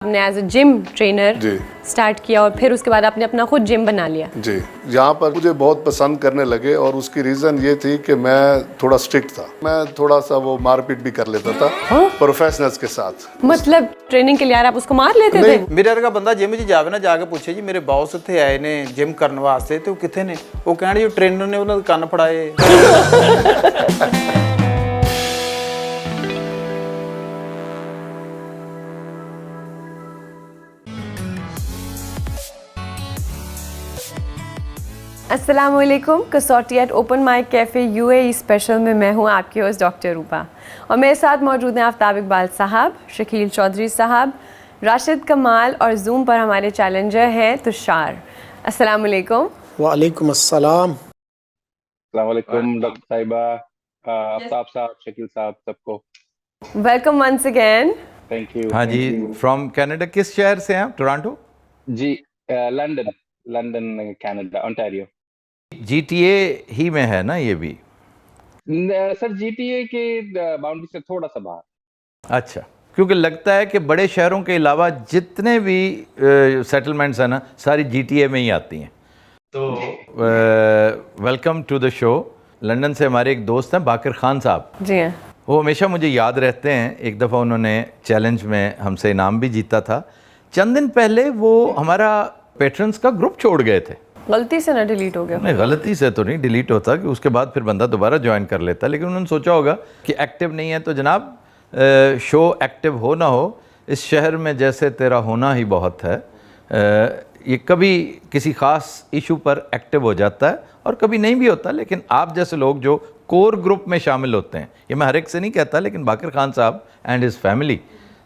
आपने as a gym trainer start किया और फिर उसके बाद आपने अपना खुद जिम बना लिया। जी, यहाँ पर मुझे बहुत पसंद करने लगे और उसकी रीज़न ये थी कि मैं थोड़ा स्ट्रिक्ट था। मैं थोड़ा सा वो मारपीट भी कर लेता था प्रोफेशनल्स के साथ। मतलब ट्रेनिंग के लिए यार आप उसको मार लेते थे? मेरे वर्गा बंदा जिम च जावे ना, जाके पूछे जी मेरे बॉस इत्थे आए ने जिम करने वास्ते ते वो कित्थे ने, वो कहण जी ट्रेनर ने उन्हां दे कंन फड़ाए। अस्सलाम वालेकुम। Kasauti at open mic cafe UAE special में मैं हूं आपकी होस्ट डॉक्टर रूपा और मेरे साथ मौजूद हैं आफ्ताब इकबाल साहब, शकील चौधरी साहब, राशिद कमाल और जूम पर हमारे चैलेंजर हैं तुषार। अस्सलाम वालेकुम। वालेकुम अस्सलाम। अस्सलाम वालेकुम डॉक्टर साहिबा, आफ्ताब साहब, शकील साहब, सबको welcome once again. Thank you. हाँ जी, फ्रॉम कनाडा। किस शहर से हैं आप? टोरंटो? जी, लंदन कनाडा, ओंटारियो। जीटीए ही में है ना ये भी? सर जीटीए के बाउंड्री से थोड़ा सा बाहर। अच्छा, क्योंकि लगता है कि बड़े शहरों के अलावा जितने भी सेटलमेंट्स हैं ना, सारी जीटीए में ही आती हैं। तो welcome to the show. London से हमारे एक दोस्त हैं बाकर खान साहब। जी हाँ। वो हमेशा मुझे याद रहते हैं। एक दफ़ा उन्होंने चैलेंज में हमसे इनाम भी जीता था। चंद दिन पहले वो हमारा पेट्रन्स का ग्रुप छोड़ गए थे। गलती से ना डिलीट हो गया? नहीं, गलती से तो नहीं डिलीट होता, कि उसके बाद फिर बंदा दोबारा ज्वाइन कर लेता, लेकिन उन्होंने सोचा होगा कि एक्टिव नहीं है तो जनाब शो एक्टिव हो ना हो, इस शहर में जैसे तेरा होना ही बहुत है। ये कभी किसी ख़ास इशू पर एक्टिव हो जाता है और कभी नहीं भी होता, लेकिन आप जैसे लोग जो कोर ग्रुप में शामिल होते हैं, ये मैं हर एक से नहीं कहता, लेकिन बाकर खान साहब and his family,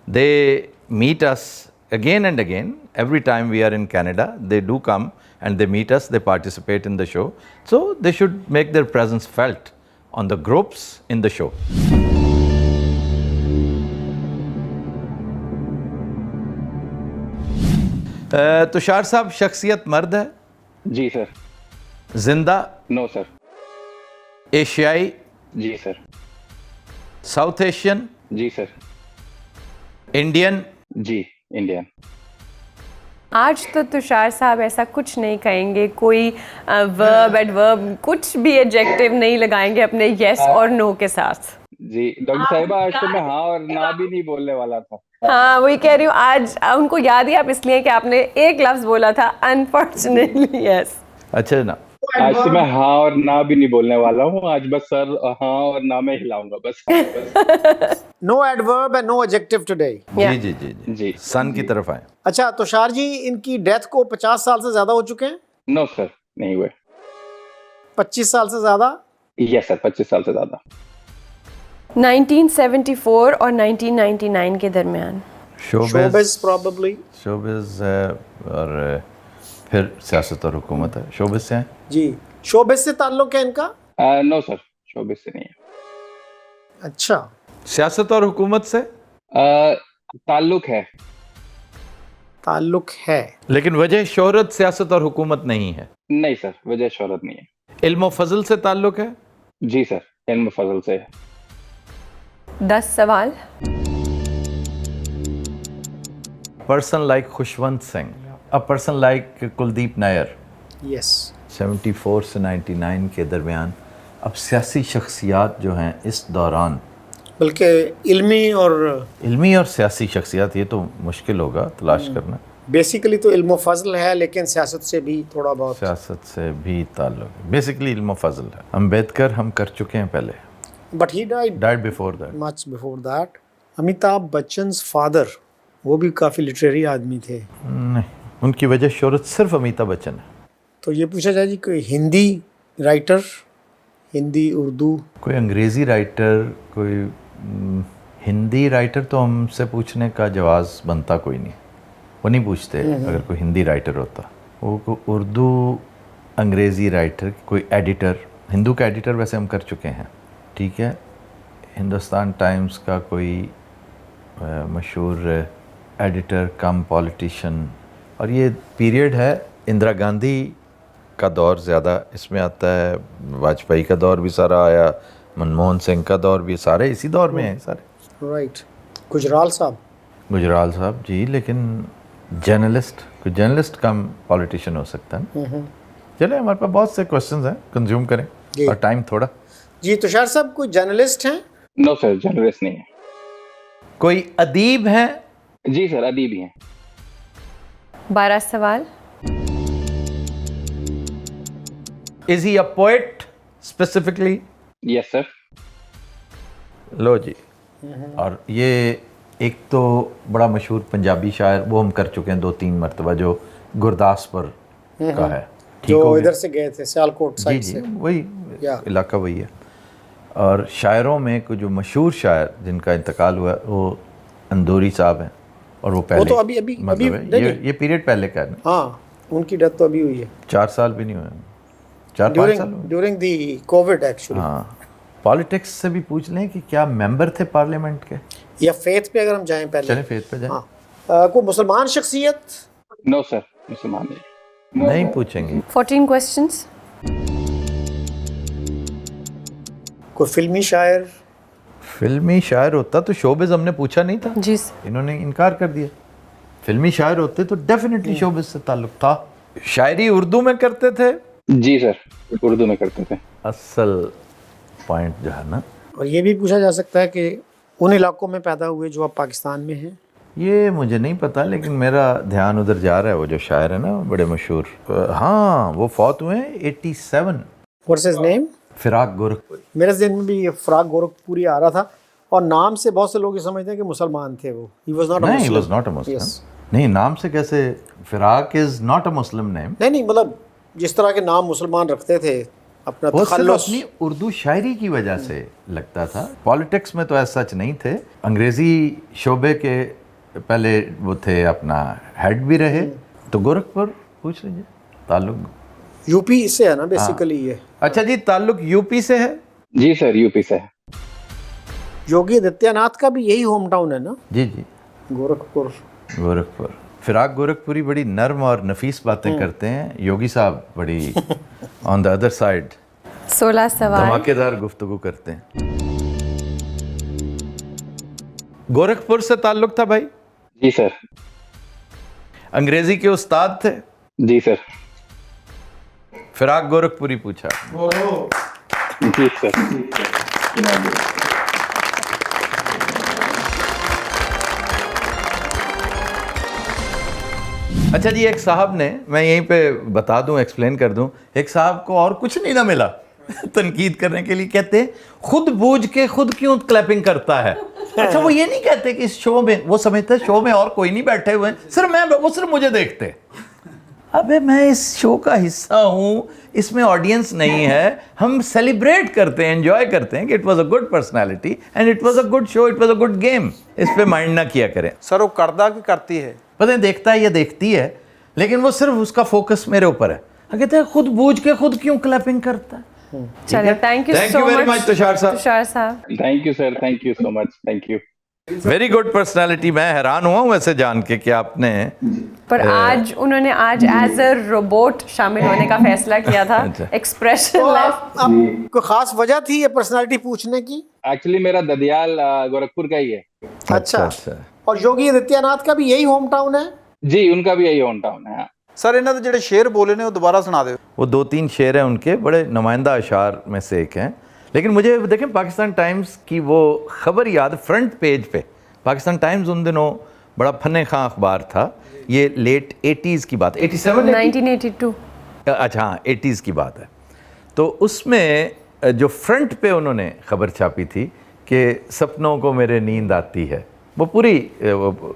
they meet us again and again. Every time we are in Canada, they do come and they meet us, they participate in the show. So they should make their presence felt on the groups in the show. Tushar साहब, शख्सियत मर्द है? जी sir. जिंदा? No sir. एशियाई? जी sir. South Asian? जी sir. Indian? जी, इंडियन। आज तो तुषार साहब ऐसा कुछ नहीं कहेंगे, कोई वर्ब एडवर्ब कुछ भी एडजेक्टिव नहीं लगाएंगे अपने यस और नो के साथ। जी डॉक्टर साहिबा, आज तो मैं हाँ और ना भी नहीं बोलने वाला था। हाँ, वही कह रही हूँ। आज उनको याद ही आप इसलिए कि आपने एक लफ्ज बोला था, अनफॉर्चुनेटली यस। अच्छा ना, आज तो मैं हाँ और ना भी नहीं बोलने वाला हूँ। आज बस सर हाँ और ना में हिलाऊंगा बस। No adverb and no adjective today. जी जी जी जी, जी। सन की तरफ आए। अच्छा तुषार जी, इनकी डेथ को 50 साल से ज्यादा हो चुके हैं? नो सर, नहीं हुए। 25 साल से ज्यादा? यस सर, 25 साल से ज्यादा। 1974 और 1999 के दरमियान। Showbiz probably. शोबिज़ है और फिर सियासत और हुकूमत है। शोबिज़ से हैं जी। शोबिज़ से ताल्लुक है इनका? नो सर, शोबिज़ से नहीं है। अच्छा। सियासत और हुकूमत से ताल्लुक है। ताल्लुक है, लेकिन वजह शोहरत सियासत और हुकूमत नहीं है। नहीं सर, वजह शोहरत नहीं है। इल्म फजल से ताल्लुक है? जी सर, इल्म फजल से है। 10 सवाल। Person like Khushwant Singh, a person like Kuldeep Nair, yes. 74 से 99 के दरमियान। अब सियासी शख्सियात जो हैं इस दौरान, बल्कि इल्मी और सियासी शख्सियात, ये तो मुश्किल होगा तलाश करना। बेसिकली तो इल्म फजल है, लेकिन सियासत से भी थोड़ा बहुत। सियासत से भी ताल्लुक है, बेसिकली इल्म फजल है। अम्बेडकर हम कर चुके हैं पहले, but he died before that, much before that. Amitabh Bachchan's father, वो भी काफ़ी लिटरेरी आदमी थे। नहीं, उनकी वजह शोहरत सिर्फ अमिताभ बच्चन है। तो ये पूछा जाए जी, कोई हिंदी राइटर, हिंदी उर्दू? कोई अंग्रेज़ी राइटर, कोई हिंदी राइटर तो हमसे पूछने का जवाब बनता कोई नहीं, वो नहीं पूछते। अगर कोई हिंदी राइटर होता, वो उर्दू अंग्रेज़ी राइटर, कोई एडिटर, हिंदू का एडिटर वैसे हम कर चुके हैं, ठीक है। हिंदुस्तान टाइम्स का कोई मशहूर एडिटर कम पॉलिटिशियन, और ये पीरियड है इंदिरा गांधी का दौर ज़्यादा इसमें आता है, वाजपेयी का दौर भी सारा आया, मनमोहन सिंह का दौर भी, सारे इसी दौर में हैं सारे। राइट। गुजराल साहब? गुजराल साहब जी, लेकिन जर्नलिस्ट, कोई जर्नलिस्ट कम पॉलिटिशियन हो सकता है। चले, हमारे पास बहुत से क्वेश्चंस हैं, कंज्यूम करें जी। और टाइम थोड़ा। जी तुषार साहब, कोई जर्नलिस्ट हैं? नो सर, जर्नलिस्ट नहीं है। कोई अदीब हैं? जी सर, अदीब ही हैं। 12 सवाल। Is he a poet specifically? Yes sir. लो जी। और ये एक तो बड़ा मशहूर पंजाबी शायर, वो हम कर चुके हैं 2-3 मरतबा, जो गुरदासपुर का है। ठीक हो जो गया? इधर से गए थे, सियालकोट जी साइड जी, से। वही या। इलाका वही है। और शायरों में कोई जो मशहूर शायर जिनका इंतकाल हुआ वो अंदूरी साहब हैं, और वो पहले तो अभी मतलब है, ये पीरियड पहले का है ना, हाँ, उनकी डेथ तो अभी हुई है 4 साल भी नहीं हुए, 4-5 साल हुए। During the Covid actually. हाँ, पॉलिटिक्स से भी पूछ लें कि क्या मेंबर थे पार्लियामेंट के? या फेथ पे अगर हम जाएं पहले। चले फेथ पे जाए। हाँ, कोई मुसलमान शख्सियत? नो सर, मुसलमान नहीं। नहीं पूछेंगे। 14 क्वेश्चंस। कोई फिल्मी शायर? फिल्मी शायर होता तो शोबिज हमने पूछा नहीं था, जी सर। इन्होंने इनकार कर दिया। फिल्मी शायर होते तो डेफिनेटली शोबिज से ताल्लुक था। शायरी उर्दू में करते थे? जी सर, उर्दू में करते थे। असल पॉइंट जो है ना, और ये भी पूछा जा सकता है कि उन इलाकों में पैदा हुए जो अब पाकिस्तान में हैं। ये मुझे नहीं पता, लेकिन मेरा ध्यान उधर जा रहा है। वो जो शायर है ना, बड़े मशहूर, हाँ, वो फौत हुए हैं 87। What's his name? Firaq Gorakhpuri. मेरे ज़हन में भी ये फराक गोरखपुरी आ रहा था, और नाम से बहुत से लोग ये समझते हैं कि मुसलमान थे वो। ही वाज नॉट अ नहीं, मुस्लिम। he was not a Muslim. Yes. नहीं, नाम से कैसे? फिराक is not a Muslim name. नहीं, मतलब जिस तरह के नाम मुसलमान रखते थे, अपना वो सिर्फ तखल्लुस। अपनी उर्दू शायरी की वजह से लगता था। पॉलिटिक्स में तो ऐसा सच नहीं थे। अंग्रेजी शोबे के पहले वो थे, अपना हेड भी रहे। तो गोरखपुर पूछ लीजिए, ताल्लुक। यूपी से है ना बेसिकली ये। अच्छा जी, ताल्लुक यूपी से है? जी सर, यूपी से है। योगी आदित्यनाथ का भी यही होम टाउन है ना, जी जी, गोरखपुर। गोरखपुर। फिराक गोरखपुरी बड़ी नर्म और नफीस बातें करते हैं, योगी साहब बड़ी ऑन द अदर साइड 16 सवाल। धमाकेदार गुफ्तगू करते हैं। गोरखपुर से ताल्लुक था भाई? जी सर। अंग्रेजी के उस्ताद थे? जी सर। फिराक गोरखपुरी पूछा। जी सर। अच्छा जी, एक साहब ने, मैं यहीं पे बता दूं, एक्सप्लेन कर दूं, एक साहब को और कुछ नहीं ना मिला तनकीद करने के लिए। कहते हैं खुद बूझ के खुद क्यों क्लैपिंग करता है। अच्छा, वो ये नहीं कहते कि इस शो में, वो समझते शो में और कोई नहीं बैठे हुए हैं, सिर्फ मैं, वो सिर्फ मुझे देखते। अबे मैं इस शो का हिस्सा हूँ, इसमें ऑडियंस नहीं है, हम सेलिब्रेट करते हैं, एंजॉय करते हैं कि it was a good personality and it was a good show, it was a good game. इस पे माइंड ना किया करें। सर वो करदा की करती है? पता नहीं देखता है या देखती है, लेकिन वो सिर्फ उसका फोकस मेरे ऊपर है। कहते हैं खुद बूझ के खुद क्यों क्लैपिंग करता है। चलिए, thank you Thank so you very much much, Tushar साहब। तुषार साहब। Thank you sir, thank you so much, thank you. Very good personality. मैं हैरान हुआ हूँ वैसे जान के कि आपने पर आज उन्होंने एज अ रोबोट शामिल होने का फैसला किया था। अच्छा। एक्सप्रेशन तो लेस। अब कोई खास वजह थी ये पर्सनालिटी पूछने की? एक्चुअली मेरा ददियाल गोरखपुर का ही है। अच्छा। अच्छा। और योगी आदित्यनाथ का भी यही होम टाउन है? जी, उनका भी यही होम टाउन है। सर इन्होंने ਜਿਹੜੇ शेर बोले ने वो दोबारा सुना दो। वो 2-3 शेर हैं उनके, बड़े नुमाइंदा अशार में से एक हैं। लेकिन मुझे देखें, पाकिस्तान टाइम्स की वो खबर याद, फ्रंट पेज पे पाकिस्तान टाइम्स उन दिनों बड़ा फन खां अखबार था। ये लेट 80s की बात, 87 1982। अच्छा हाँ, 80s की बात है। तो उसमें जो फ्रंट पे उन्होंने खबर छापी थी कि सपनों को मेरे नींद आती है, वो पूरी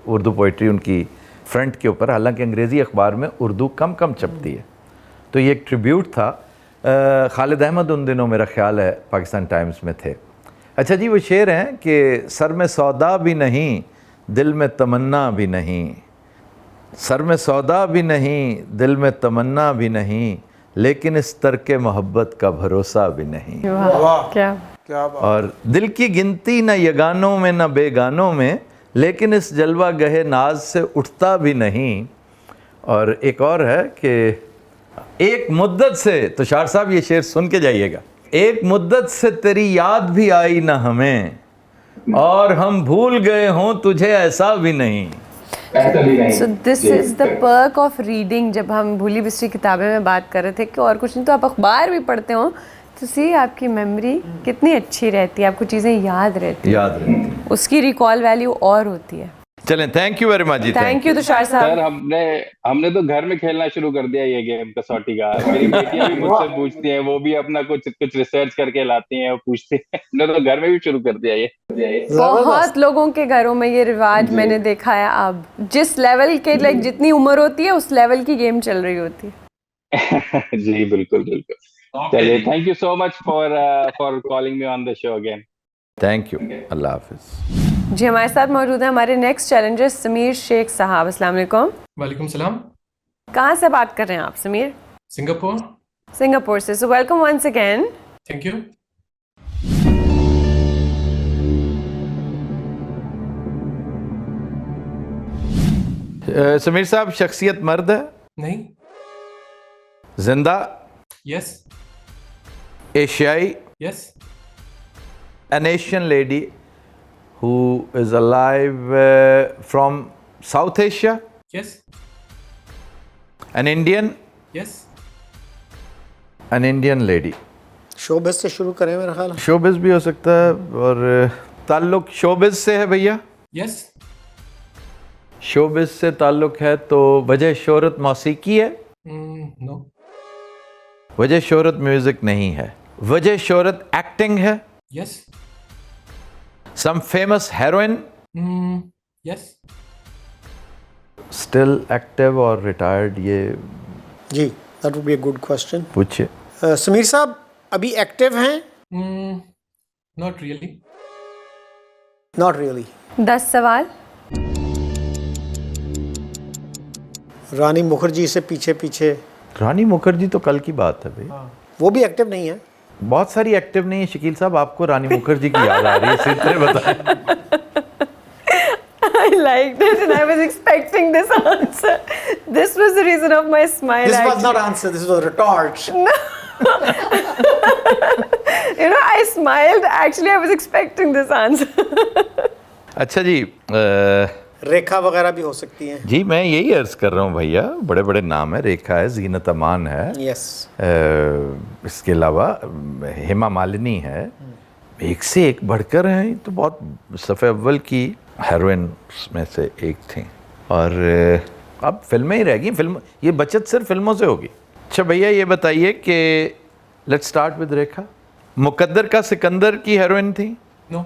उर्दू पोइट्री उनकी फ्रंट के ऊपर। हालांकि अंग्रेज़ी अखबार में उर्दू कम छपती है। तो ये एक ट्रिब्यूट था। खालिद अहमद उन दिनों मेरा ख्याल है पाकिस्तान टाइम्स में थे। अच्छा जी, वो शेर हैं कि सर में सौदा भी नहीं, दिल में तमन्ना भी नहीं, सर में सौदा भी नहीं, दिल में तमन्ना भी नहीं, लेकिन इस तरक मोहब्बत का भरोसा भी नहीं। वाह, क्या क्या बात। और दिल की गिनती न यगानों में न बेगानों में, लेकिन इस जलवा गहे नाज से उठता भी नहीं। और एक और है कि एक मुद्दत से, तुषार साहब ये शेर सुन के जाइएगा, एक मुद्दत से तेरी याद भी आई न हमें, और हम भूल गए हों तुझे ऐसा भी नहीं। ऐसा भी नहीं। So this is the perk of reading. जब हम भूली बिसरी किताबें में बात कर रहे थे कि और कुछ नहीं तो आप अखबार भी पढ़ते हो तो सी आपकी मेमोरी कितनी अच्छी रहती है, आपको चीज़ें याद रहती याद रहती है। है, उसकी रिकॉल वैल्यू और होती है। चलें, thank you very much ji. Thank you Tushar sir साहब। हमने तो घर में खेलना शुरू कर दिया ये गेम कसौटी का। मेरी बेटियां भी मुझसे पूछती हैं, वो भी अपना कुछ रिसर्च करके लाती हैं और पूछती हैं। हमने तो घर में भी शुरू कर दिया ये। बहुत लोगों के घरों में ये रिवाज मैंने देखा है। अब जिस लेवल के लाइक जितनी उम्र होती है उस लेवल की गेम चल रही होती है। जी बिल्कुल बिल्कुल। चलिए, thank you so much for calling me on the show again. Thank you, अल्लाह हाफिज। जी हमारे साथ मौजूद है हमारे नेक्स्ट चैलेंजर समीर शेख साहब। अस्सलाम वालेकुम। वालेकुम सलाम। कहाँ से बात कर रहे हैं आप समीर? सिंगापुर। सिंगापुर से। So welcome once again. Thank you. Sameer साहब, शख्सियत मर्द है? नहीं। जिंदा? यस। एशियाई? Yes. an Asian lady who is alive from South Asia? Yes. An Indian? Yes. An Indian lady. Showbiz से शुरू करें मेरा ख्याल है। शोबिज भी हो सकता है, और ताल्लुक शोबिज से है भैया? यस। शोबिज से ताल्लुक है तो वजह शोहरत मौसीकी है? नो। वजह शोहरत म्यूजिक नहीं है। वजह शोहरत एक्टिंग है? Yes. Some famous heroine? Yes. Still active और retired? ये जी, that would be a good question. पूछिए। समीर साहब अभी एक्टिव हैं? Not really. Not really. 10 सवाल। रानी मुखर्जी से पीछे पीछे। रानी मुखर्जी तो कल की बात है भाई। वो भी एक्टिव नहीं है? बहुत सारी एक्टिव नहीं है। शकील साहब, आपको रानी मुखर्जी की याद आ रही है, सिलसिले बताएं। I liked it and I was expecting this answer. This was the reason of my smile. This was actually. not answer, this was retort. You know, I smiled. Actually, I was expecting this answer. अच्छा जी, रेखा वगैरह भी हो सकती हैं। जी मैं यही अर्ज कर रहा हूँ भैया, बड़े बड़े नाम है। रेखा है, जीनत अमान है, यस। इसके अलावा हेमा मालिनी है। एक से एक बढ़कर हैं। तो बहुत सफ़े अव्वल की हेरोइन में से एक थी। और अब फिल्में ही रह गई। फिल्म, ये बचत सिर्फ फिल्मों से होगी। अच्छा भैया, ये बताइए कि लेट्स स्टार्ट विद रेखा। मुकद्दर का सिकंदर की हेरोइन थी? नो।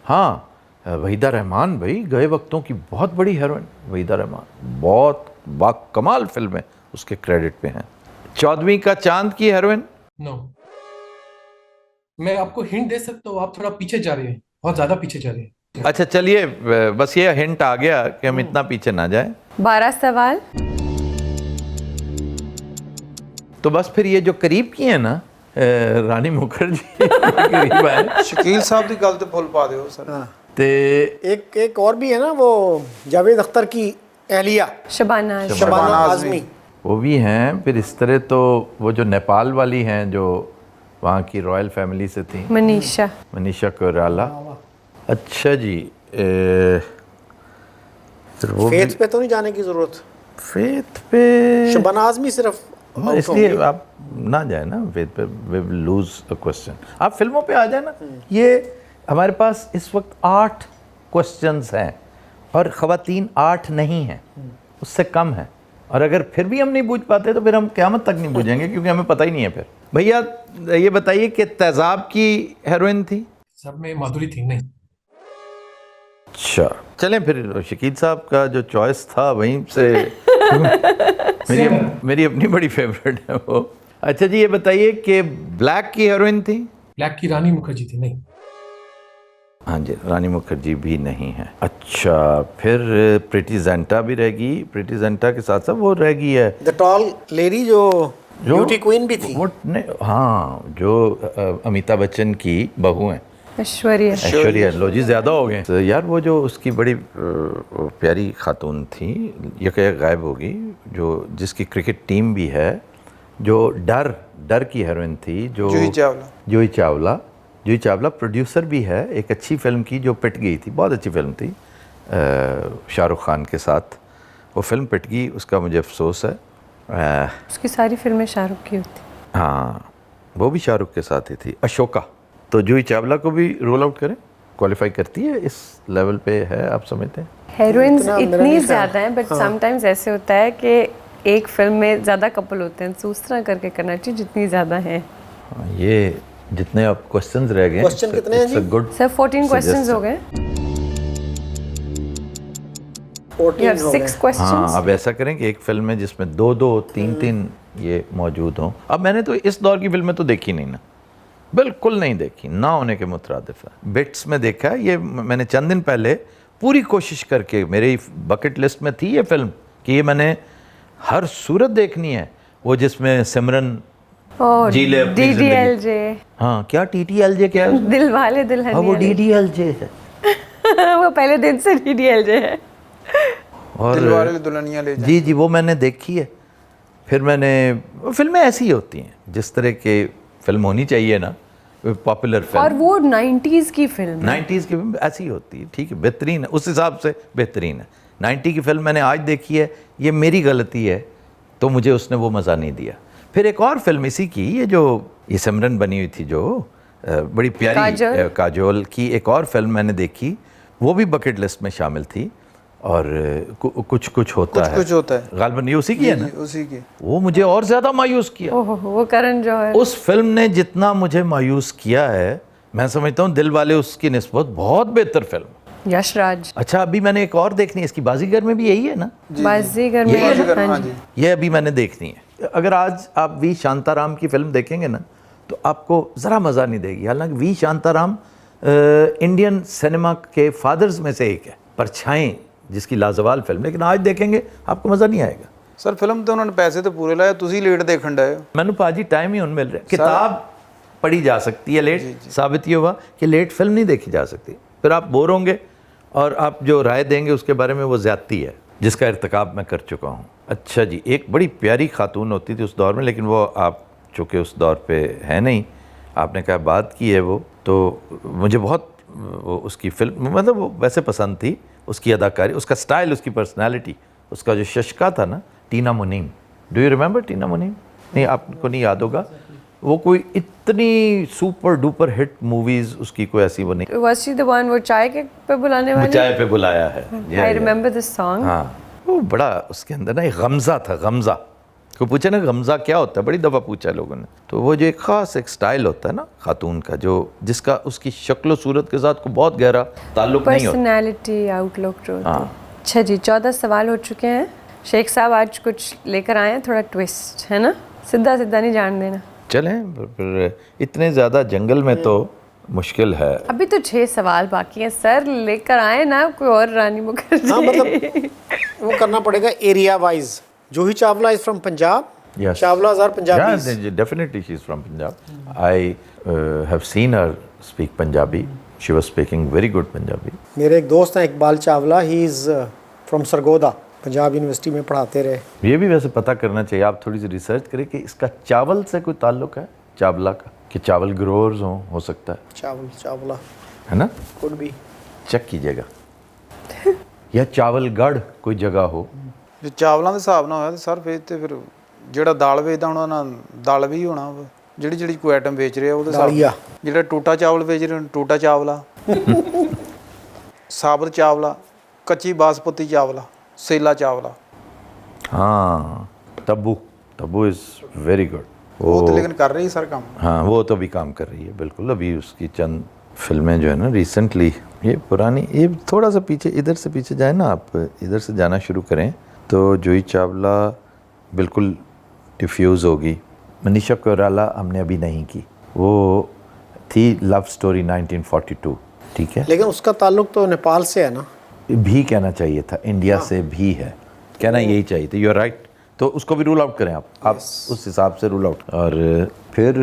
हाँ, वहीदा रहमान भाई, गए वक्तों की बहुत बड़ी हीरोइन वहीदा रहमान, बहुत बाकमाल फिल्में उसके क्रेडिट पे हैं। 14वीं का चांद की हीरोइन? नो। मैं आपको हिंट दे सकता हूँ, आप थोड़ा पीछे जा रहे हैं, बहुत ज्यादा पीछे जा रहे हैं। अच्छा चलिए, बस ये हिंट आ गया कि हम इतना पीछे ना जाएं। 12 सवाल। तो बस फिर ये जो करीब की है ना, रानी मुखर्जी करीब है। शकील साहब की गल तो भुल पा दो सर। ते एक और भी है ना, वो जावेद अख्तर की एहलिया शबाना शबाना आजमी, वो भी हैं। फिर इस तरह तो वो जो नेपाल वाली हैं, जो वहाँ की रॉयल फैमिली से थी, मनीषा। मनीषा कोइराला। अच्छा जी, फिर वो फेथ पे तो नहीं जाने की जरूरत? फेथ पे शबाना आजमी सिर्फ out इसलिए होंगी। आप ना जाए ना फेथ पे, we will lose a question. आप फिल्मों पे आ जाए ना। ये हमारे पास इस वक्त 8 क्वेश्चंस हैं और ख़वातीन 8 नहीं हैं, उससे कम है। और अगर फिर भी हम नहीं पूछ पाते तो फिर हम क़यामत तक नहीं पूछेंगे, क्योंकि हमें पता ही नहीं है। फिर भैया ये बताइए कि तेज़ाब की हेरोइन थी? सब में माधुरी थी? नहीं। अच्छा चलें, फिर शकील साहब का जो चॉइस था वहीं से मेरी अपनी बड़ी फेवरेट है वो। अच्छा जी, ये बताइए कि ब्लैक की हीरोइन थी? ब्लैक की रानी मुखर्जी थी? नहीं। हाँ जी, रानी मुखर्जी भी नहीं है। अच्छा, फिर प्रीति ज़िंटा भी रहेगी। प्रीति ज़िंटा के साथ साथ वो रहेगी है द टॉल लेडी जो ब्यूटी क्वीन भी थी। वो हाँ, जो अमिताभ बच्चन की बहू हैं, ऐश्वर्या। लो जी, ज़्यादा हो गए तो यार। वो जो उसकी बड़ी प्यारी खातून थी, यक गायब होगी, जो जिसकी क्रिकेट टीम भी है, जो डर की हीरोइन थी, जो जूही चावला। जूही चावला प्रोड्यूसर भी है एक अच्छी फिल्म की जो पिट गई थी, बहुत अच्छी फिल्म थी शाहरुख खान के साथ। वो फिल्म पिट गई, उसका मुझे अफसोस है। उसकी सारी फिल्में शाहरुख की होती। हाँ, वो भी शाहरुख के साथ ही थी, अशोका। तो जूही चावला को भी रोल आउट करें, क्वालिफाई करती है, इस लेवल पे है, आप समझते हैं? हेरोइंस इतना मेरा इतनी नहीं ख्याल। ज़्यादा हैं, बट समटाइम्स ऐसे होता है कि एक फिल्म में ज़्यादा कपल होते हैं, तो उस तरह करके करना चाहिए जितनी ज़्यादा हैं। हाँ, ये जितने अब क्वेश्चंस रह गए, Question कितने हैं जी? गुड। सर 14 क्वेश्चंस हो गए। 14 You have हो 6 गए। questions. हाँ, अब ऐसा करें कि एक फिल्म में जिसमें दो दो तीन तीन ये मौजूद हों। अब मैंने तो इस दौर की फिल्में तो देखी नहीं ना, बिल्कुल नहीं देखी, ना होने के मुतरादिफ है। बिट्स में देखा है, ये मैंने चंद दिन पहले पूरी कोशिश करके, मेरी बकेट लिस्ट में थी ये फिल्म कि ये मैंने हर सूरत देखनी है। वो जिसमें सिमरन ओह, जी ले अपनी जिंदगी। DDLJ, हाँ, क्या TTLJ क्या है? दिल वाले हाँ, दुल्हनिया वो ले। DDLJ है। वो पहले दिन से DDLJ है। और दिलवाले दुल्हनिया ले जाएं। जी जी, वो मैंने देखी है। फिर मैंने, फिल्में ऐसी ही होती हैं जिस तरह के फिल्म होनी चाहिए ना, पॉपुलर और फिल्म। वो 90s की फिल्म है। 90s की फिल्म ऐसी ही होती है, ठीक है, बेहतरीन है, उस हिसाब से बेहतरीन है। 90 की फिल्म मैंने आज देखी है, ये मेरी गलती है, तो मुझे उसने वो मज़ा नहीं दिया। फिर एक और फिल्म इसी की, ये जो ये सिमरन बनी हुई थी, जो बड़ी प्यारी काजोल। काजोल की एक और फिल्म मैंने देखी, वो भी बकेट लिस्ट में शामिल थी। और कुछ कुछ होता है, कुछ होता है, गालबन ये उसी की है ना? उसी की। वो मुझे और ज़्यादा मायूस किया। ओहो, वो करण जौहर। उस फिल्म ने जितना मुझे मायूस किया है, मैं समझता हूँ दिल वाले उसकी निस्बत बहुत बेहतर फिल्म। यश राज। अच्छा, अभी मैंने एक और देखनी है इसकी, बाजीगर में भी यही है ना? बाजीगर यही है में ना? हाँ जी। ये अभी मैंने देखनी है। अगर आज आप वी शांताराम की फिल्म देखेंगे ना, तो आपको ज़रा मज़ा नहीं देगी। हालांकि वी शांताराम इंडियन सिनेमा के फादर्स में से एक है, परछाएं जिसकी लाजवाब फिल्म, लेकिन आज देखेंगे आपको मज़ा नहीं आएगा। सर ਫਿਲਮ ਤੇ ਉਹਨਾਂ ਨੇ ਪੈਸੇ ਤੇ ਪੂਰੇ ਲਾਏ, ਤੁਸੀਂ ਲੇਟ ਦੇਖਣ ਡਏ ਹੋ। मैनू पाजी टाइम ही उन मिल रहा है। किताब पढ़ी जा सकती है लेट, साबित ये हुआ कि लेट फिल्म नहीं देखी जा सकती। फिर आप बोर होंगे और आप जो राय देंगे उसके बारे में वो ज़्यादती है, जिसका इर्तिकाब मैं कर चुका हूँ। अच्छा जी, एक बड़ी प्यारी खातून होती थी उस दौर में, लेकिन वो आप चूँकि उस दौर पे है नहीं, आपने कहा बात की है वो, तो मुझे बहुत वो उसकी फिल्म मतलब वो वैसे पसंद थी, उसकी अदाकारी, उसका स्टाइल, उसकी पर्सनालिटी, उसका जो शशका था ना, टीना मुनीम। डू यू रिमेंबर टीना मुनीम? नहीं, आपको नहीं याद होगा। वो कोई इतनी सुपर डुपर हिट मूवीज़ उसकी कोई ऐसी वो नहीं। Was she the one वो चाय के पे बुलाने वाली? चाय पे बुलाया है। I remember this song. हाँ, वो बड़ा उसके अंदर ना एक गमज़ा था, गमज़ा। को पूछा ना गमज़ा क्या होता है, बड़ी दफ़ा पूछा लोगों ने। तो वो जो एक ख़ास एक स्टाइल होता है ना खातून का, जो जिसका उसकी शक्ल सूरत के साथ को बहुत गहरा ताल्लुक नहीं होता। पर्सनैलिटी, आउटलुक जो होती है। हाँ। अच्छा जी, 14 सवाल हो चुके हैं। शेख साहब आज कुछ लेकर आए हैं, थोड़ा ट्विस्ट है ना, सीधा सीधा नहीं जान देना। चलें, पर इतने ज़्यादा जंगल में तो मुश्किल है। अभी तो 6 सवाल बाकी हैं सर, लेकर आए ना कोई और रानी मुखर्जी। हाँ, मतलब वो करना पड़ेगा area wise. Juhi Chawla is from Punjab. Yes. Chawlas are Punjabis. Yeah, definitely she's from Punjab. I have seen her speak Punjabi. She was speaking very good Punjabi. मेरे एक दोस्त हैं Iqbal Chawla, he is from Sargodha, Punjab university में पढ़ाते रहे। ये भी वैसे पता करना चाहिए, आप थोड़ी सी रिसर्च करें कि इसका चावल से कोई ताल्लुक है, चावला का, कि चावल ग्रोअर्स हो सकता है चावल चावला है ना? Could be. चेक कीजिएगा। या चावलगढ़ कोई जगह हो। ਜੇ ਚਾਵਲਾਂ ਦੇ ਹਿਸਾਬ ਨਾਲ ਹੋਇਆ ਤੇ ਸਰ ਫਿਰ ਜਿਹੜਾ ਦਾਲ ਵੇਚਦਾ ਹੁਣ ਉਹਨਾਂ ਦਾਲ ਵੀ ਹੋਣਾ ਵਾ। ਜਿਹੜੀ ਜਿਹੜੀ ਕੋਈ ਆਈਟਮ ਵੇਚ ਰਿਹਾ ਉਹਦੇ ਦਾਲੀਆ। ਜਿਹੜਾ ਟੋਟਾ ਚਾਵਲ ਵੇਚ ਰਹੇ ਨੇ, ਟੋਟਾ ਚਾਵਲਾ, ਸਾਬਤ ਚਾਵਲਾ, ਕੱਚੀ ਬਾਸਪਤੀ ਚਾਵਲਾ, ਸੇਲਾ चावला। हाँ, तब्बू इज़ वेरी गुड। वो तो लेकिन कर रही सर काम। हाँ, वो तो अभी काम कर रही है, बिल्कुल। अभी उसकी चंद फिल्में जो है ना रिसेंटली, ये पुरानी, ये थोड़ा सा पीछे, इधर से पीछे जाए ना, आप इधर से जाना शुरू करें तो जूही चावला बिल्कुल डिफ्यूज़ होगी। मनीषा कोइराला हमने अभी नहीं की, वो थी लव स्टोरी 1942, ठीक है। लेकिन उसका ताल्लुक तो नेपाल से है ना? भी कहना चाहिए था, इंडिया से भी है, कहना यही चाहिए था। You are right. तो उसको भी रूल आउट करें आप उस हिसाब से रूल आउट। और फिर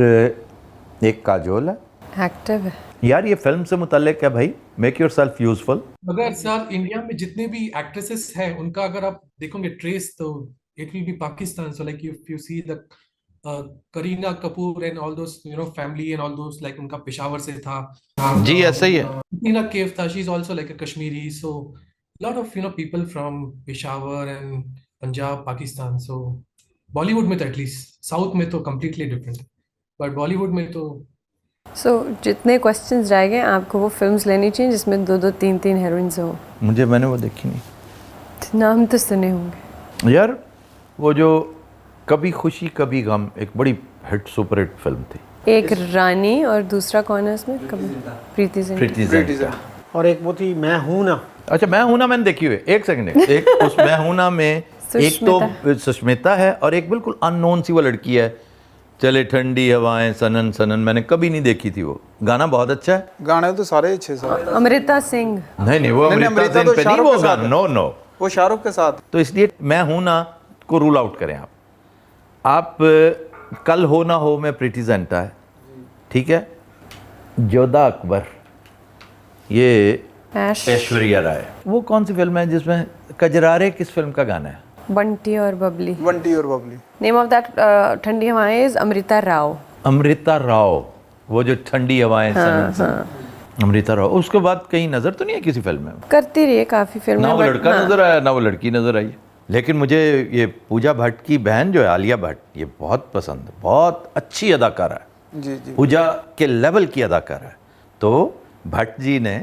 एक काजोल है, एक्टिव है यार ये फिल्म से मुतल्लिक है भाई, मेक योर सेल्फ यूजफुल। अगर सर इंडिया में जितने भी एक्ट्रेसेस हैं उनका अगर आप देखोगे ट्रेस, तो it will be Pakistan. So like if you see the Kareena Kapoor and all those family and all those like उनका पेशावर से था। जी ऐसा ही है। करीना कैफ था, she is also like a Kashmiri, so lot of people from Peshawar and Punjab Pakistan. So Bollywood में तो एटलीस्ट, साउथ में तो कम्प्लीटली डिफरेंट, बट बॉलीवुड में तो सो जितने क्वेश्चंस रह गए आपको वो फिल्म्स लेनी चाहिए जिसमें 2-2 3-3 हीरोइंस हो। मैंने वो देखी नहीं। नाम तो सुने होंगे यार वो जो कभी खुशी कभी गम एक बड़ी हिट सुपर हिट फिल्म थी। एक रानी और दूसरा कौन है उसमें? प्रीति जिंटा। प्रीति जिंटा। और एक वो थी मैं हूं ना। अच्छा मैं हूं ना मैंने देखी हुई। एक सेकंड, एक उस मैं हूं ना में एक तो सुष्मिता है और एक बिल्कुल अननोन सी वो लड़की है, चले ठंडी हवाएं सनन सनन, मैंने कभी नहीं देखी थी वो। गाना बहुत अच्छा है। गाने तो सारे अच्छे सारे। अमृता सिंह। नहीं वो अमृता सिंह पे नहीं, वो गाना नो वो शाहरुख के साथ। तो इसलिए मैं हूं ना को रूल आउट करें आप कल हो ना हो में प्रीति जिंटा है, ठीक है। जोधा अकबर ये ऐश्वर्या राय। वो कौन सी फिल्म है जिसमें कजरारे किस फिल्म का गाना है? बंटी और बबली। बंटी और बबली। नेम ऑफ दैट ठंडी हवाएं इज अमृता राव। अमृता राव, वो जो ठंडी हवाएं सनन सनन। अमृता राव। उसके बाद कहीं नजर तो नहीं है किसी फिल्म में? करती रही है काफी फिल्में, ना वो लड़का नजर आया ना वो लड़की नजर आई। लेकिन मुझे ये पूजा भट्ट की बहन जो है आलिया भट्ट, ये बहुत पसंद है। बहुत अच्छी अदाकारा है। जी जी। पूजा के लेवल की अदाकारा है। तो भट्ट जी ने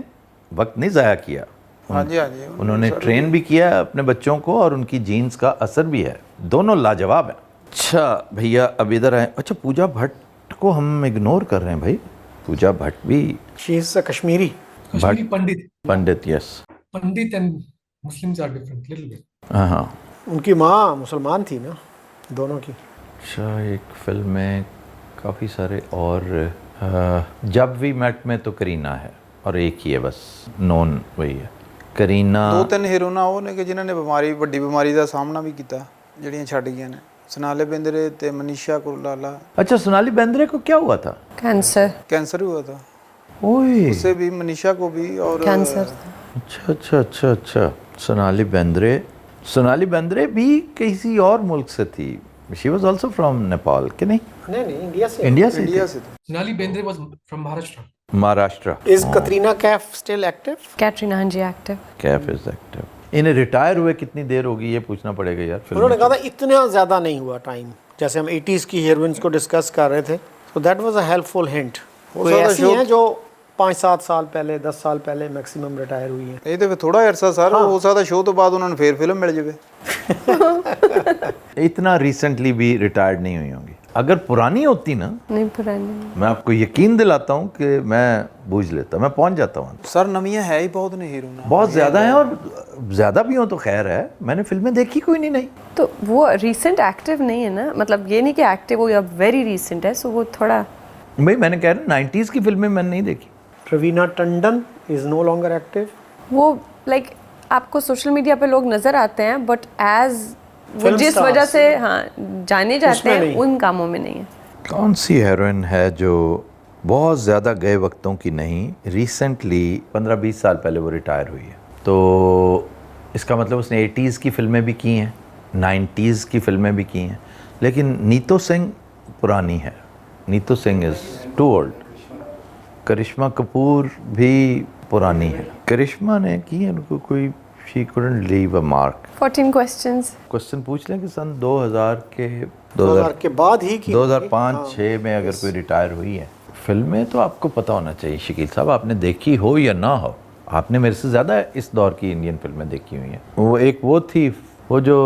वक्त नहीं ज़ाया किया। हाँ जी हाँ जी। उन्होंने ट्रेन भी किया अपने बच्चों को और उनकी जीन्स का असर भी है, दोनों लाजवाब है। अच्छा भैया अब इधर आए। अच्छा पूजा भट्ट को हम इग्नोर कर रहे हैं भाई। पूजा भट्ट भी she is a Kashmiri Pandit. Yes. Pandit and Muslims are different little bit. हाँ उनकी माँ मुसलमान थी ना, दोनों की। अच्छा एक फिल्म में काफ़ी सारे और जब वी मेट में तो करीना है और एक ही है बस नॉन वही है करीना। 2-3 ਹੀਰੋਇਨਾਂ ਉਹ ਨੇ ਕਿ ਜਿਨ੍ਹਾਂ ਨੇ ਵੱਡੀ ਬਿਮਾਰੀ ਦਾ ਸਾਹਮਣਾ ਵੀ ਕੀਤਾ, ਜਿਹੜੀਆਂ ਛੱਡ ਗਈਆਂ ਨੇ। सोनाली बेंद्रे ते मनीषा कुरलाला। अच्छा सोनाली बेंद्रे को क्या हुआ था? कैंसर हुआ था। ओए उसे भी मनीषा को भी और कैंसर। अच्छा सोनाली बेंद्रे भी किसी और मुल्क से थी। She was also from Nepal के नहीं? नहीं इंडिया से। इंडिया से। Sonali Bendre was from Maharashtra. Is Katrina Kaif still active? Katrina हाँ जी एक्टिव। Kaif is active. इन्हें रिटायर हुए कितनी देर होगी ये पूछना पड़ेगा यार। उन्होंने कहा था इतना ज़्यादा नहीं हुआ टाइम, जैसे हम 80s की हीरोइंस को डिस्कस कर रहे थे। तो that was a helpful hint. वो ऐसी हैं जो 5-7 साल पहले 10 साल पहले मैक्सिमम रिटायर हुई हैं। ये तो थोड़ा अरसा सर हो सकता शो तो बाद उन्होंने फिर फिल्म मिल जाए। इतना रिसेंटली भी रिटायर्ड नहीं हुई होंगी। अगर पुरानी होती ना, नहीं पुरानी, मैं आपको यकीन दिलाता हूँ कि मैं बूझ लेता, मैं पहुँच जाता हूँ। सर नमियाँ है ही बहुत ने हीरो ना, बहुत ज़्यादा है और ज़्यादा भी हो तो खैर है। मैंने फिल्में देखी कोई नहीं। तो वो रिसेंट एक्टिव नहीं है ना, मतलब ये नहीं कि एक्टिव हो या वेरी रिसेंट है, सो वो थोड़ा भाई मैंने कह रहा 90s की फिल्में मैंने नहीं देखी। Raveena Tandon is no longer active. वो लाइक आपको सोशल मीडिया पे लोग नजर आते हैं बट एज वो Film जिस stars वजह से हाँ जाने जाते उसमें हैं नहीं। उन कामों में नहीं है। कौन सी हीरोइन है जो बहुत ज़्यादा गए वक्तों की नहीं, रिसेंटली 15-20 साल पहले वो रिटायर हुई है? तो इसका मतलब उसने 80s की फिल्में भी की हैं, 90s की फिल्में भी की हैं, लेकिन नीतू सिंह पुरानी है। Neetu Singh is too old. Karisma Kapoor भी पुरानी है। करिश्मा ने की है उनको कोई she couldn't leave a mark. 14 questions. Question पूछ लें कि सन 2000 के बाद ही की 2005-6 में अगर कोई रिटायर हुई है। फिल्में तो आपको पता होना चाहिए शकील साहब, आपने देखी हो या ना हो, आपने मेरे से ज़्यादा इस दौर की इंडियन फिल्में देखी हुई हैं। वो एक वो थी, वो जो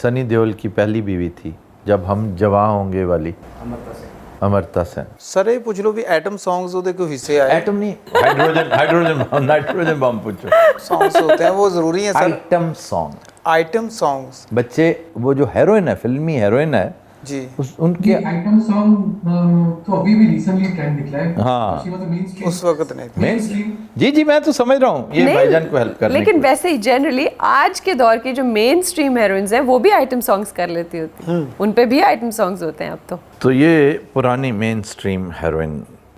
सनी देओल की पहली बीवी थी, जब हम जवां होंगे वाली, अमृता सेन। सर ये पूछ लो भी एटम सॉन्ग्स ਉਹਦੇ ਕੋਈ ਹਿੱਸੇ आए? एटम नहीं, नाइट्रोजन बम पूछो। सॉन्ग्स होते हैं वो जरूरी है सर। आइटम सॉन्ग्स बच्चे, वो जो हेरोइन है, फिल्मी हेरोइन है जी, उनके आइटम सॉन्ग तो अभी भी रिसेंटली ट्रेंड निकला है। हाँ। She was a mainstream- उस वक्त नहीं थे। mainstream जी मैं तो समझ रहा हूँ ये नहीं, भाईजान को हेल्प करने लेकिन के लिए। वैसे ही जनरली आज के दौर की जो मेन स्ट्रीम हीरोइंस हैं वो भी आइटम सॉन्ग्स कर लेती होती हैं, उन पे भी आइटम सॉन्ग्स होते हैं अब तो ये पुरानी मेन स्ट्रीम हेरोइन,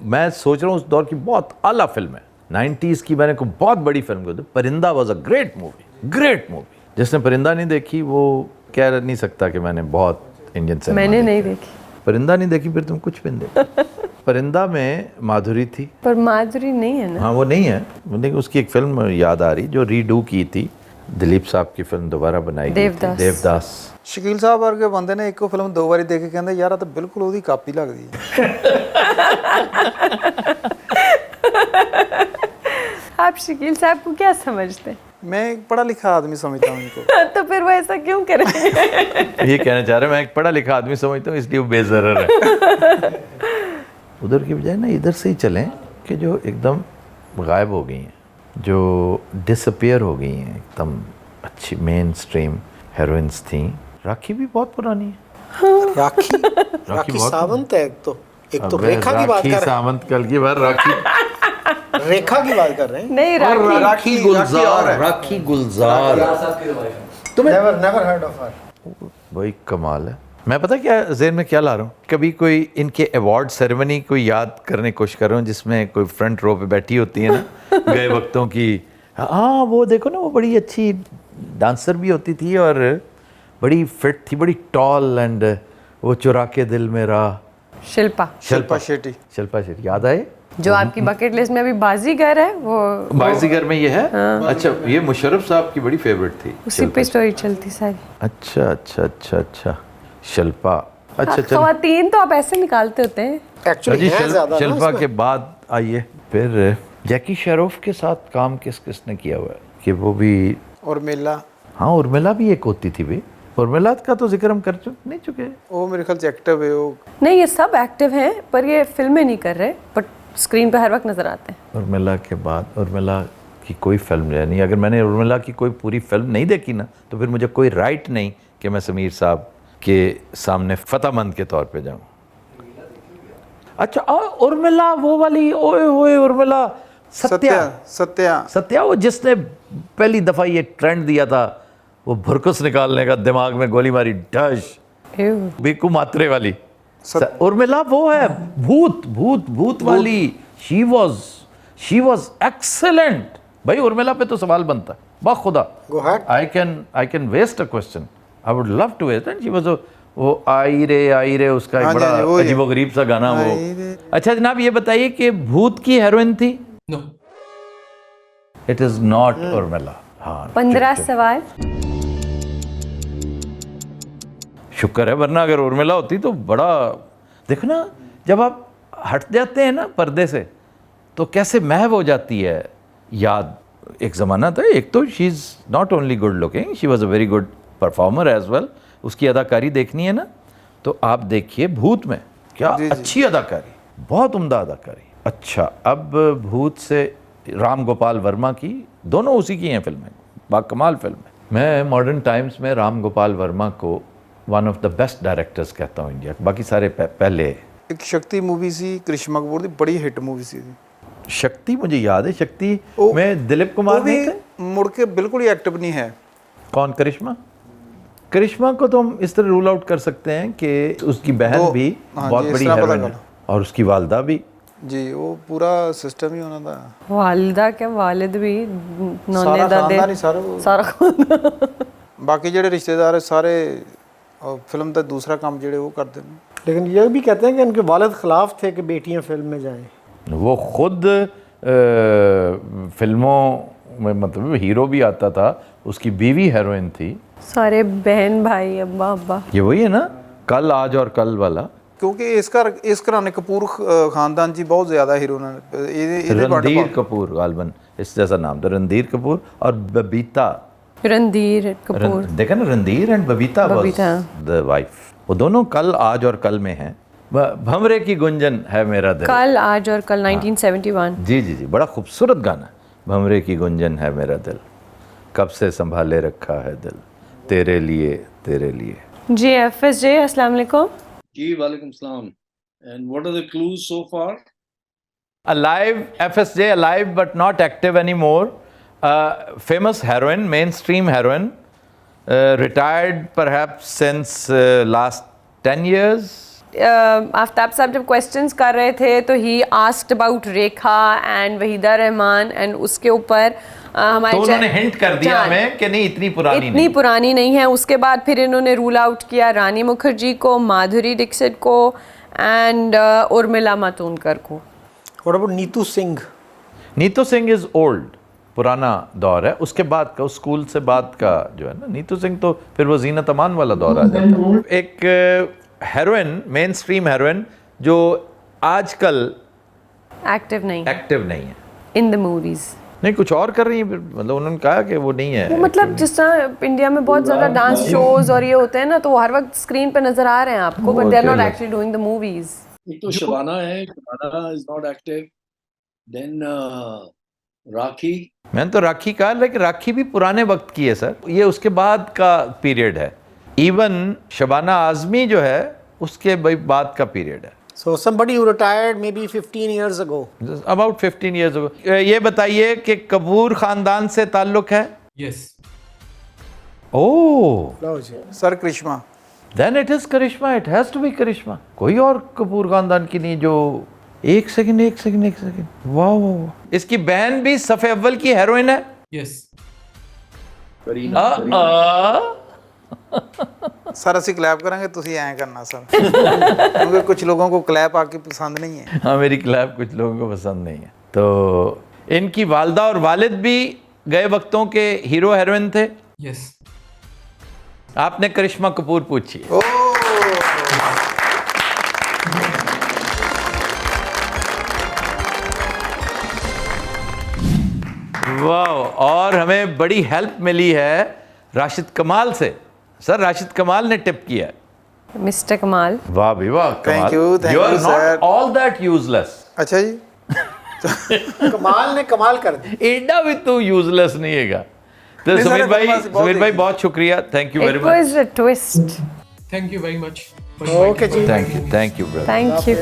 मैं सोच रहा हूँ उस दौर की बहुत आला फिल्म है 90s की। मैंने को बहुत बड़ी फिल्म को, परिंदा वॉज अ ग्रेट मूवी। जिसने परिंदा नहीं देखी वो कह नहीं सकता कि मैंने बहुत इंडियन सिनेमा मैंने नहीं देखी। परिंदा नहीं देखी फिर तुम कुछ भी नहीं देखी। परिंदा में माधुरी थी, पर माधुरी नहीं है ना। हाँ वो नहीं है, लेकिन उसकी एक फिल्म याद आ रही जो रीडू की थी, दिलीप साहब की फिल्म दोबारा बनाई गई थी, देवदास। देवदास। ਸ਼ਕੀਲ ਸਾਹਿਬ ਵਰਗੇ ਬੰਦੇ ਨੇ ਇੱਕੋ ਫਿਲਮ 2 ਵਾਰੀ ਦੇਖ ਕੇ ਕਹਿੰਦੇ ਯਾਰ ਆ ਤਾਂ ਬਿਲਕੁਲ ਉਹਦੀ ਕਾਪੀ ਲੱਗਦੀ ਹੈ। आप शकील साहब को क्या समझते हैं? मैं एक पढ़ा लिखा आदमी समझता हूँ इनको। तो फिर वो ऐसा क्यों करेंगे? ये कहना चाह रहे मैं एक पढ़ा लिखा आदमी समझता हूँ इसलिए वो बेजरर है। उधर की बजाय ना इधर से ही चलें कि जो एकदम गायब हो गई हैं, जो डिसअपियर हो गई हैं, एकदम अच्छी मेन स्ट्रीम हीरोइंस थी। राखी भी बहुत पुरानी है। राखी बहुत सावंत है एक तो अबे, रेखा की बात राखी कर रहे सावंत कल की बार राखी हैं, रेखा की बात कर रहे हैं। नहीं राखी राखी गुलजार, राखी गुलजार नेवर हर्ड ऑफ हर। वही कमाल है। मैं पता क्या ज़हन में क्या ला रहा हूँ, कभी कोई इनके अवार्ड सेरेमनी को याद करने की कोशिश कर रहा हूँ जिसमें कोई फ्रंट रो पे बैठी होती है ना गए वक्तों की। हाँ वो देखो ना, वो बड़ी अच्छी डांसर भी होती थी और बड़ी फिट थी, बड़ी टॉल, एंड वो चुरा के दिल मेरा। शिल्पा शिल्पा शेट्टी। शिल्पा शेट्टी याद आए? जो आपकी बकेट लिस्ट में अभी बाजीगर है वो बाजीगर में ये है। अच्छा, ये मुशर्रफ साहब की बड़ी फेवरेट थी। उसी पे स्टोरी चलती सारी। अच्छा अच्छा अच्छा अच्छा शिल्पा। अच्छा चलो खवातीन तो आप ऐसे निकालते होते हैं। एक्चुअली है ज्यादा ना शिल्पा इसमें। के बाद आइए फिर जैकी श्रॉफ के साथ काम किस किसने किया हुआ है कि वो भी। और मेला। हाँ उर्मिला भी एक होती थी भाई। उर्मिला का तो जिक्र हम कर नहीं चुके। वो मेरे ख्याल से एक्टिव है वो। नहीं ये सब एक्टिव हैं पर ये फिल्में नहीं कर रहे, बट स्क्रीन पे हर वक्त नजर आते हैं। उर्मिला के बाद उर्मिला की कोई फिल्म नहीं, अगर मैंने उर्मिला की कोई पूरी फिल्म नहीं देखी ना तो फिर मुझे कोई राइट नहीं कि मैं समीर साहब के सामने फतेहमंद के तौर पे जाऊं। अच्छा उर्मिला वो वाली, ओए ओए उर्मिला, सत्या सत्या सत्या वो जिसने पहली दफा ये ट्रेंड दिया था, वो भुरकुस निकालने का, दिमाग में गोली मारी डश, बीकू मात्रे वाली। उर्मिला वो है भूत भूत भूत वाली। शी वॉज एक्सेलेंट भाई। उर्मिला पे तो सवाल बनता है बाखुदा। Go ahead. I can waste a question, I would love to waste. And she was वो आई रे उसका एक हाँ जी, बड़ा हाँ जी, वो ही है। अजीबोगरीब सा गाना वो। आई रे। अच्छा जनाब ये बताइए कि भूत की हीरोइन थी? No. It is not Urmila. हाँ 15 सवाल। शुक्र है, वरना अगर उर्मिला होती तो बड़ा। देखो ना जब आप हट जाते हैं ना पर्दे से तो कैसे महव हो जाती है याद। एक ज़माना था, एक तो she is not only good looking, she was a very good performer as well. उसकी अदाकारी देखनी है ना तो आप देखिए भूत में क्या अच्छी अदाकारी, बहुत उम्दा अदाकारी। अच्छा अब भूत से राम गोपाल वर्मा की, दोनों उसी की हैं फिल्में, बाकमाल फिल्में। मैं मॉडर्न टाइम्स में राम गोपाल वर्मा को one of the best directors कहता हूँ इंडिया, बाकी सारे पहले। एक शक्ति मूवी सी करिश्मा कपूर दी, बड़ी हिट मूवी सी। शक्ति मुझे याद है, शक्ति वो- में दिलीप कुमार वो भी नहीं थे? मुड़ के बिल्कुल ही एक्टिव नहीं है। कौन? करिश्मा। करिश्मा को तो हम इस तरह रूल आउट कर सकते हैं कि उसकी बहन वो- भी हाँ बहुत जी, इस बड़ी तरह पता हीरोइन है करो। और उसकी वालदा भी। जी वो पूरा सिस्टम ही होना था। वालिदा क्या वालिद भी, नौने सारा दादे खानदान ही सारा वो- सारा खानदान। बाकी ਜਿਹੜੇ ਰਿਸ਼ਤੇਦਾਰ ਸਾਰੇ फिल्म ਦਾ दूसरा काम ਜਿਹੜੇ वो करते हैं। लेकिन ये भी कहते हैं कि उनके वालिद खिलाफ थे कि बेटियां फिल्म में जाएं। वो खुद फिल्मों में मतलब हीरो भी आता था, उसकी बीवी हीरोइन थी। सारे बहन भाई अब्बा अब्बा। ये वही है ना कल आज और कल वाला। क्योंकि इस घराने कपूर खानदान जी बहुत ज़्यादा हीरो ने रणधीर कपूर गालबन इस जैसा नाम था, रणधीर कपूर और बबीता। रणधीर कपूर। देखा ना, Randhir and Babita Babita. The wife. वो दोनों कल आज और कल में हैं। भंवरे की गुंजन है मेरा दिल। कल आज और कल 1971। जी जी जी, बड़ा खूबसूरत गाना। भंवरे की गुंजन है मेरा दिल, कब से संभाले रखा है दिल, तेरे लिए तेरे लिए। जी FSJ अस्सलाम वालेकुम। जी वालेकुम सलाम। And what are the clues so far? Alive, FSJ alive but not active anymore. Famous heroine, mainstream heroine, retired perhaps since last 10 years. Aftab साहब जब क्वेश्चंस कर रहे थे तो he asked about Rekha and Waheeda Rehman, and उसके ऊपर हमारे तो उन्होंने हिंट कर दिया चांद। हमें कि नहीं इतनी पुरानी इतनी नहीं। पुरानी नहीं है। उसके बाद फिर इन्होंने रूल आउट किया रानी मुखर्जी को, माधुरी दीक्षित को एंड उर्मिला मातोंडकर को। What about Neetu Singh? Neetu Singh is old, पुराना दौर है। उसके बाद का, उस स्कूल से बाद का जो है ना, नीतू सिंह तो फिर वो जीनत अमान वाला दौर आ जाता है। एक हेरोइन, मेन स्ट्रीम हेरोइन जो आजकल एक्टिव नहीं एक्टिव नहीं है, इन द मूवीज। नहीं कुछ और कर रही है, मतलब उन्होंने कहा कि वो नहीं है। मतलब जिस तरह इंडिया में बहुत ज्यादा डांस शोज और ये होते हैं ना, तो वो हर वक्त स्क्रीन पे नजर आ रहे हैं आपको, but they are not actually doing the movies. एक तो शबाना है, Shabana is not active, then Rakhi. मैंने तो राखी कहा, लेकिन राखी भी पुराने वक्त की है सर, ये उसके बाद का पीरियड है। इवन शबाना आजमी जो है उसके बाद का पीरियड है, So somebody who retired maybe 15 years ago. About 15 years ago। ये बताइए कि कपूर खानदान से ताल्लुक है? Yes. ओह, लो जी। Sir Karisma. Then it is Karisma, it has to be Karisma. कोई और कपूर खानदान की नहीं जो एक सेकंड वाह वाह। इसकी बहन भी सफ़े अव्वल की हेरोइन है। Yes. सर ਅਸੀਂ क्लैप करेंगे, ਤੁਸੀਂ ਐਂ करना सर क्योंकि कुछ लोगों को क्लैप आके पसंद नहीं है। हाँ, मेरी क्लैप कुछ लोगों को पसंद नहीं है। तो इनकी वालदा और वालिद भी गए वक्तों के हीरो हेरोइन थे। Yes. आपने करिश्मा कपूर पूछी। वाह, और हमें बड़ी हेल्प मिली है राशिद कमाल से। सर राशिद कमाल ने टिप किया है। मिस्टर कमाल, वाह भी वाह, Thank you, thank you are you, not sir. all that useless। अच्छा जी। कमाल ने कमाल कर दी। एडा भी तू यूजलेस नहीं हैगा। तो नहीं, सुमित सर, भाई, बहुत सुमित भाई देखी। बहुत शुक्रिया, thank you very it much. Was a twist. Thank you very much. for Okay, inviting me. Thank you brother. Thank you.